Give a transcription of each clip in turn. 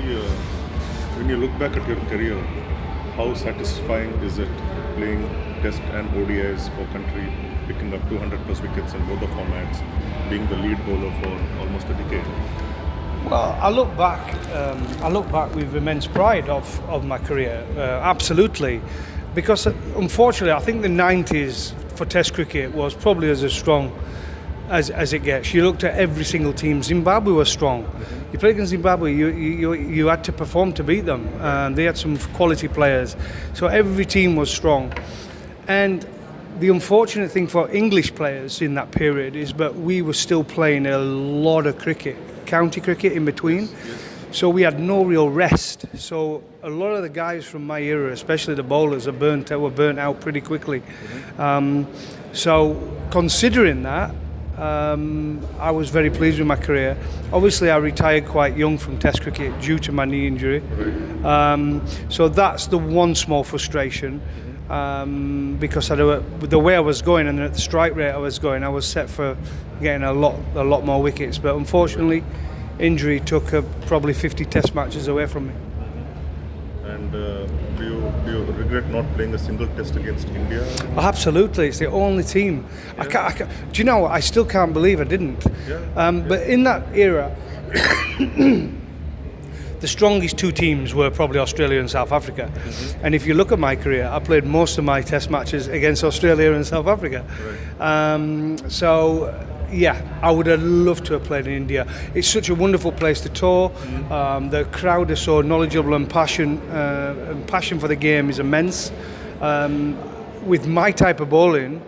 when you look back at your career, how satisfying is it playing Test and ODIs for country, picking up 200 plus wickets in both the formats, being the lead bowler for almost a decade? Well, I look back with immense pride of my career, absolutely, because unfortunately I think the 90s for Test cricket was probably as strong as it gets. You looked at every single team. Zimbabwe was strong. You played against Zimbabwe, you had to perform to beat them. They had some quality players, so every team was strong. And the unfortunate thing for English players in that period is that we were still playing a lot of cricket, county cricket in between. So we had no real rest. So a lot of the guys from my era, especially the bowlers, were burnt out pretty quickly. So considering that, I was very pleased with my career. Obviously, I retired quite young from Test cricket due to my knee injury. So that's the one small frustration. Because the way I was going and at the strike rate I was going, I was set for getting a lot more wickets. But unfortunately, injury took probably 50 Test matches away from me. And do you regret not playing a single Test against India? Oh, absolutely, it's the only team. Yeah. I can't, do you know what? I still can't believe I didn't. But in that era, the strongest two teams were probably Australia and South Africa. And if you look at my career, I played most of my Test matches against Australia and South Africa. So yeah, I would have loved to have played in India. It's such a wonderful place to tour. The crowd are so knowledgeable and passion for the game is immense. With my type of bowling,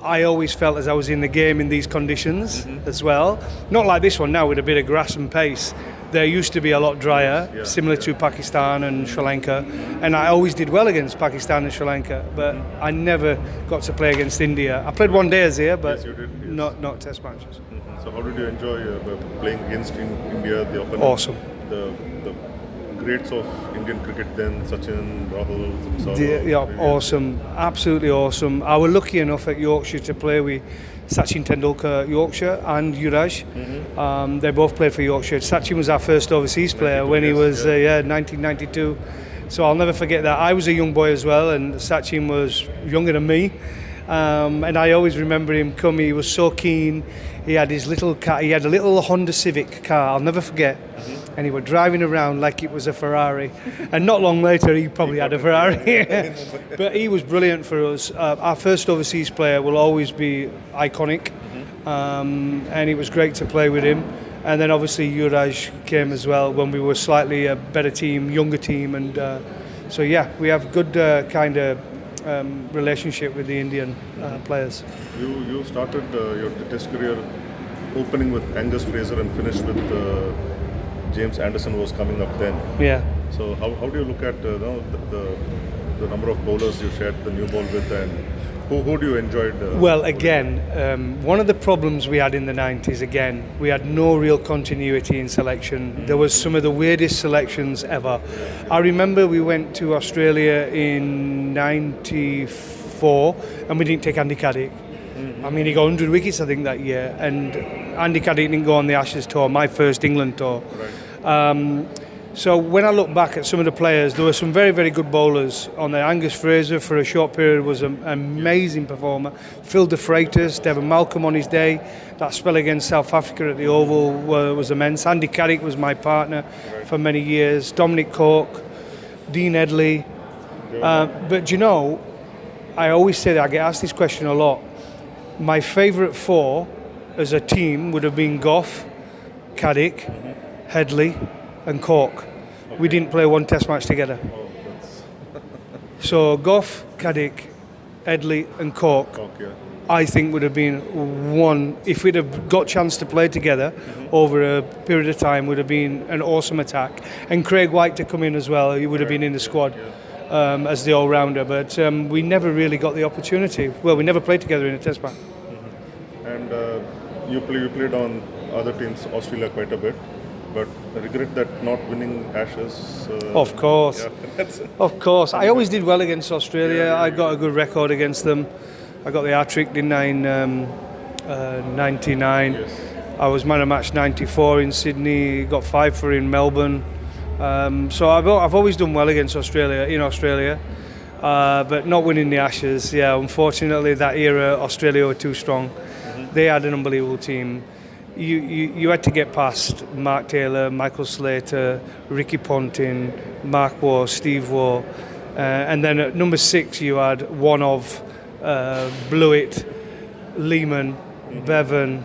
I always felt as I was in the game in these conditions as well. Not like this one now with a bit of grass and pace. They used to be a lot drier, similar to Pakistan and Sri Lanka. And I always did well against Pakistan and Sri Lanka, but I never got to play against India. I played one days here, but not Test matches. So how did you enjoy playing against India, the opponent? Awesome. The greats of Indian cricket then, Sachin, Rahul, awesome, absolutely awesome. I was lucky enough at Yorkshire to play with Sachin Tendulkar, Yorkshire, and Yuvraj. They both played for Yorkshire. Sachin was our first overseas player when he was 1992. So I'll never forget that. I was a young boy as well, and Sachin was younger than me. And I always remember him come. He was so keen. He had his little car. He had a little Honda Civic car. I'll never forget. And he was driving around like it was a Ferrari. And not long later, he probably had a Ferrari. But he was brilliant for us. Our first overseas player will always be iconic. And it was great to play with him. And then obviously Yuvraj came as well when we were slightly a better team, younger team. And so yeah, we have good kind of relationship with the Indian players. You started your Test career opening with Angus Fraser and finished with James Anderson was coming up then. Yeah. So how do you look at the number of bowlers you shared the new ball with, and who do you enjoy? Well, again, one of the problems we had in the 90s, again, we had no real continuity in selection. There was some of the weirdest selections ever. I remember we went to Australia in 94 and we didn't take Andy Caddick. I mean, he got 100 wickets, I think, that year. And Andy Caddick didn't go on the Ashes tour, my first England tour. So when I look back at some of the players, there were some very, very good bowlers on there. Angus Fraser, for a short period, was an amazing performer. Phil de Freitas, Devon Malcolm on his day. That spell against South Africa at the Oval was immense. Andy Caddick was my partner for many years. Dominic Cork, Dean Edley. But you know, I always say that, I get asked this question a lot. My favourite four as a team would have been Gough, Caddick, Headley and Cork. We didn't play one Test match together. So Gough, Caddick, Headley and Cork, I think would have been one, if we'd have got a chance to play together over a period of time, would have been an awesome attack. And Craig White to come in as well, he would have been in the squad as the all-rounder, but we never really got the opportunity. Well, we never played together in a Test match. And you played on other teams, Australia quite a bit. But I regret that not winning Ashes. Of course. Of course. I always did well against Australia. I got a good record against them. I got the hat-trick, didn't I, in 99. I was man of match 94 in Sydney, got 5 for in Melbourne. So I've always done well against Australia in Australia, but not winning the Ashes. Yeah, unfortunately that era Australia were too strong. They had an unbelievable team. You had to get past Mark Taylor, Michael Slater, Ricky Ponting, Mark Waugh, Steve Waugh, and then at number 6 you had one of Blewett, Lehman, Bevan.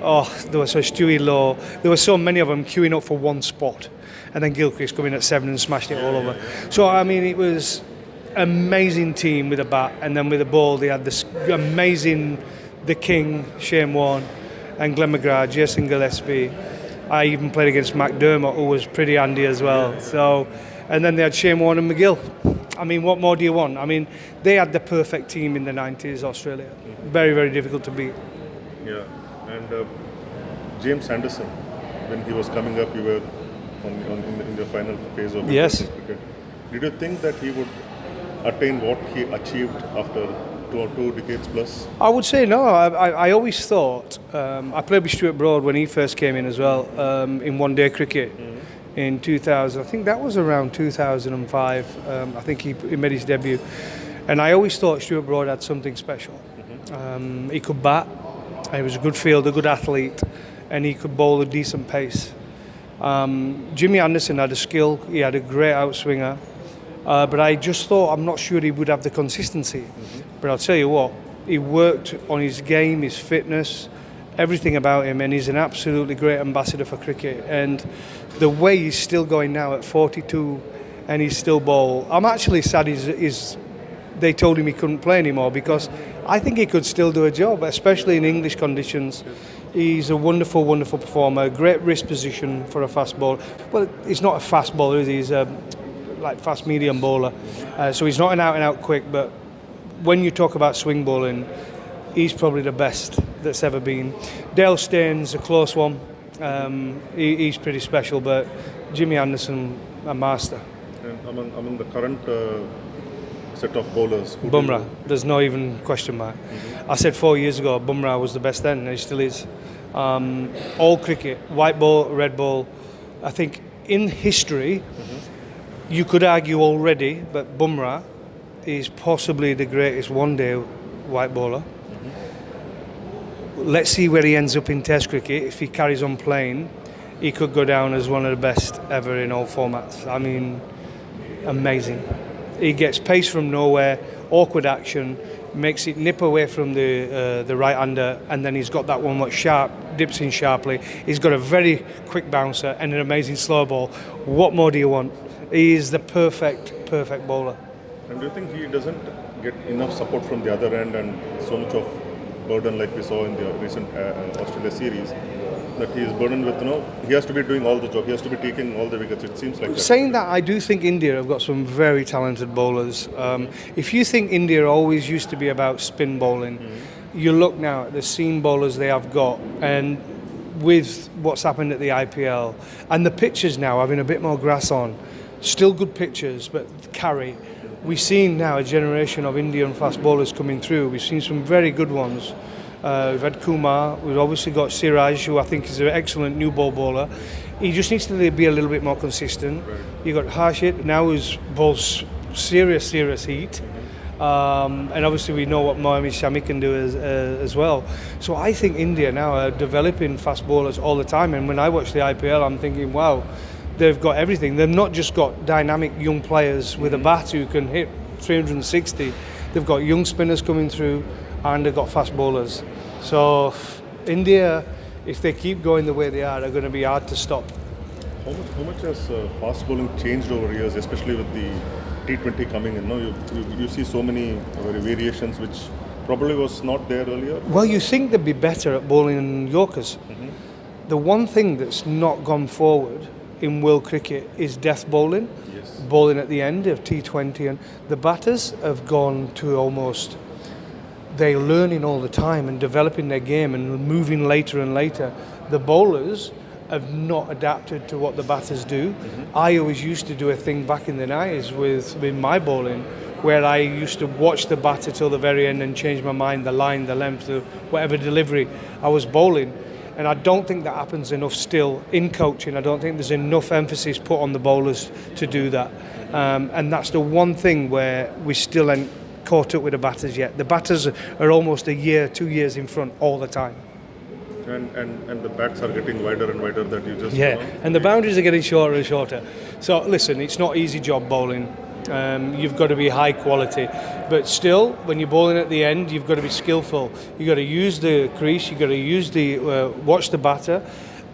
Oh, there was Stewie Law. There were so many of them queuing up for one spot, and then Gilchrist coming at 7 and smashed it all over. So I mean, it was an amazing team with a bat, and then with a ball they had this amazing, the King, Shane Warne, and Glenn McGrath, Jason Gillespie. I even played against McDermott, who was pretty handy as well. So, and then they had Shane Warne and McGill. I mean, what more do you want? I mean, they had the perfect team in the 90s, Australia. Very, very difficult to beat. Yeah, and James Anderson, when he was coming up, you were in the final phase of Yes. cricket. Did you think that he would attain what he achieved after two decades plus? I would say no. I always thought, I played with Stuart Broad when he first came in as well, in one-day cricket in 2000. I think that was around 2005. I think he made his debut. And I always thought Stuart Broad had something special. He could bat, he was a good fielder, a good athlete, and he could bowl a decent pace. Jimmy Anderson had a skill, he had a great outswinger, but I just thought, I'm not sure he would have the consistency. But I'll tell you what, he worked on his game, his fitness, everything about him, and he's an absolutely great ambassador for cricket. And the way he's still going now at 42 and he's still bowl, I'm actually sad they told him he couldn't play anymore, because I think he could still do a job, especially in English conditions. He's a wonderful, wonderful performer, great wrist position for a fast bowler. Well, he's not a fast bowler, is he? He's a fast medium bowler. So he's not an out-and-out quick, but when you talk about swing bowling, he's probably the best that's ever been. Dale Steyn's a close one. He's pretty special, but Jimmy Anderson, a master. And among the current set of bowlers, Bumrah, there's no even question mark. I said 4 years ago Bumrah was the best then, and he still is. All cricket, white ball, red ball. I think in history, you could argue already, but Bumrah is possibly the greatest one-day white bowler. Let's see where he ends up in Test cricket. If he carries on playing, he could go down as one of the best ever in all formats. I mean, amazing. He gets pace from nowhere, awkward action, makes it nip away from the right-hander, and then he's got that one that's sharp, dips in sharply. He's got a very quick bouncer and an amazing slow ball. What more do you want? He is the perfect bowler. And do you think he doesn't get enough support from the other end and so much of burden like we saw in the recent Australia series, that he is burdened with, he has to be doing all the job, he has to be taking all the wickets, it seems like that. Saying that, I do think India have got some very talented bowlers. If you think India always used to be about spin bowling, you look now at the seam bowlers they have got, and with what's happened at the IPL, and the pitches now having a bit more grass on, still good pitches, but carry. We've seen now a generation of Indian fast bowlers coming through. We've seen some very good ones. We've had Kumar, we've obviously got Siraj, who I think is an excellent new ball bowler. He just needs to be a little bit more consistent. Right. You've got Harshit now, who's bowls serious heat. And obviously we know what Mohammad Shami can do as well. So I think India now are developing fast bowlers all the time. And when I watch the IPL, I'm thinking, wow, they've got everything. They've not just got dynamic young players with a bat who can hit 360. They've got young spinners coming through, and they've got fast bowlers. So India, if they keep going the way they are going to be hard to stop. How much has fast bowling changed over years, especially with the T20 coming in? You see so many variations which probably was not there earlier. Well, you think they'd be better at bowling Yorkers. The one thing that's not gone forward in world cricket is death bowling. Yes. Bowling at the end of T20, and the batters have gone to almost, they're learning all the time and developing their game and moving later and later. The bowlers have not adapted to what the batters do. I always used to do a thing back in the 90s with my bowling, where I used to watch the batter till the very end and change my mind, the line, the length, whatever delivery I was bowling. And I don't think that happens enough still in coaching. I don't think there's enough emphasis put on the bowlers to do that. And that's the one thing where we still ain't caught up with the batters yet. The batters are almost a year, 2 years in front all the time. And the bats are getting wider and wider that you just... And the boundaries are getting shorter and shorter. So listen, it's not easy job bowling. You've got to be high quality, but still, when you're bowling at the end, you've got to be skillful. You've got to use the crease. You've got to use watch the batter,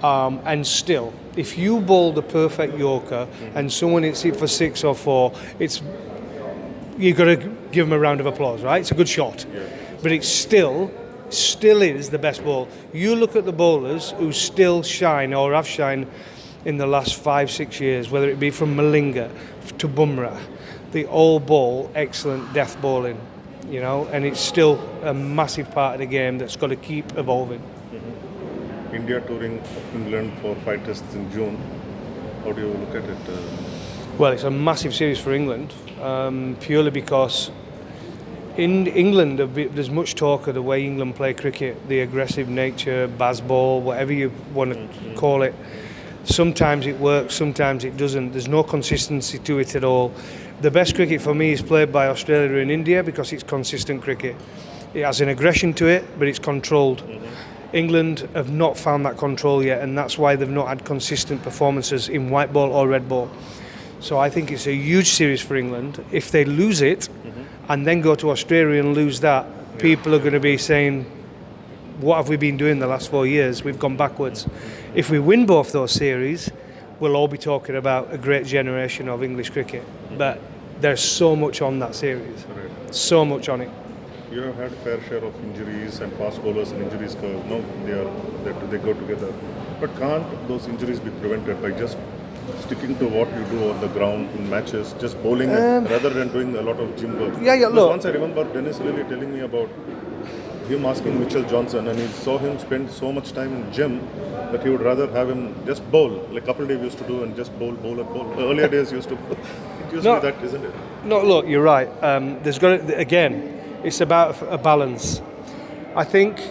and still, if you bowl the perfect Yorker and someone hits it for 6 or 4, you've got to give them a round of applause, right? It's a good shot, but it's still is the best ball. You look at the bowlers who still shine or have shined in the last 5-6 years, whether it be from Malinga to Bumrah, they all bowl excellent death bowling, and it's still a massive part of the game that's got to keep evolving. India touring England for 5 tests in June. How do you look at it? Well, it's a massive series for England, purely because in England there's much talk of the way England play cricket, the aggressive nature, Bazball, whatever you want to call it. Sometimes it works, sometimes it doesn't. There's no consistency to it at all. The best cricket for me is played by Australia and India because it's consistent cricket. It has an aggression to it, but it's controlled. England have not found that control yet, and that's why they've not had consistent performances in white ball or red ball. So I think it's a huge series for England. If they lose it and then go to Australia and lose that, people are going to be saying, what have we been doing the last 4 years? We've gone backwards. If we win both those series, we'll all be talking about a great generation of English cricket. But there's so much on that series, so much on it. You have had a fair share of injuries and fast bowlers and injuries. No, they go together. But can't those injuries be prevented by just sticking to what you do on the ground in matches, just bowling rather than doing a lot of gym work? Look. Once I remember Dennis Lilly telling me about him asking Mitchell Johnson, and he saw him spend so much time in gym that he would rather have him just bowl, like Kapil Dev used to do, and just bowl. Earlier days used to. It used to be that, isn't it? No, look, you're right. There's got to, again, it's about a balance. I think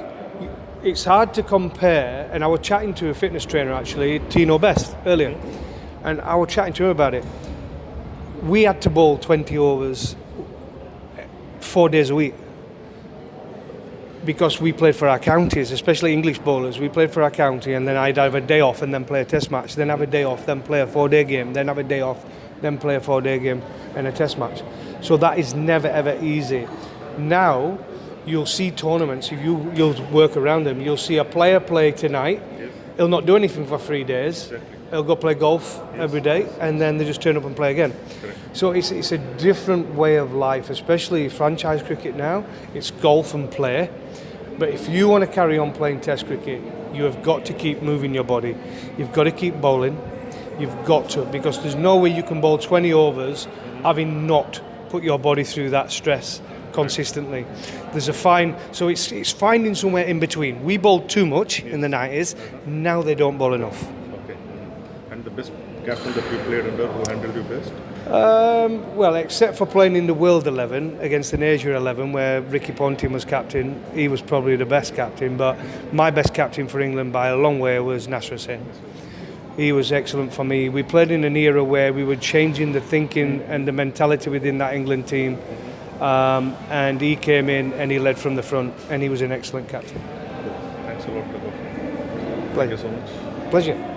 it's hard to compare, and I was chatting to a fitness trainer actually, Tino Best, earlier, and I was chatting to him about it. We had to bowl 20 overs 4 days a week, because we played for our counties, especially English bowlers. We played for our county, and then I'd have a day off and then play a test match, then have a day off, then play a 4-day game, then have a day off, then play a 4-day game and a test match. So that is never ever easy. Now you'll see tournaments, if you'll work around them, you'll see a player play tonight, he'll not do anything for 3 days, he'll go play golf every day, and then they just turn up and play again. So it's a different way of life, especially franchise cricket now. It's golf and play. But if you want to carry on playing test cricket, you have got to keep moving your body. You've got to keep bowling. You've got to, because there's no way you can bowl 20 overs having not put your body through that stress consistently. There's a fine, so it's finding somewhere in between. We bowled too much in the 90s, now they don't bowl enough. Okay. And the best captain that you played under, who handled you best? Well, except for playing in the World 11 against an Asia 11 where Ricky Ponting was captain, he was probably the best captain, but my best captain for England by a long way was Nasser Hussain. He was excellent for me. We played in an era where we were changing the thinking and the mentality within that England team, and he came in and he led from the front, and he was an excellent captain. Thanks a lot. Pleasure. Thank you so much. Pleasure.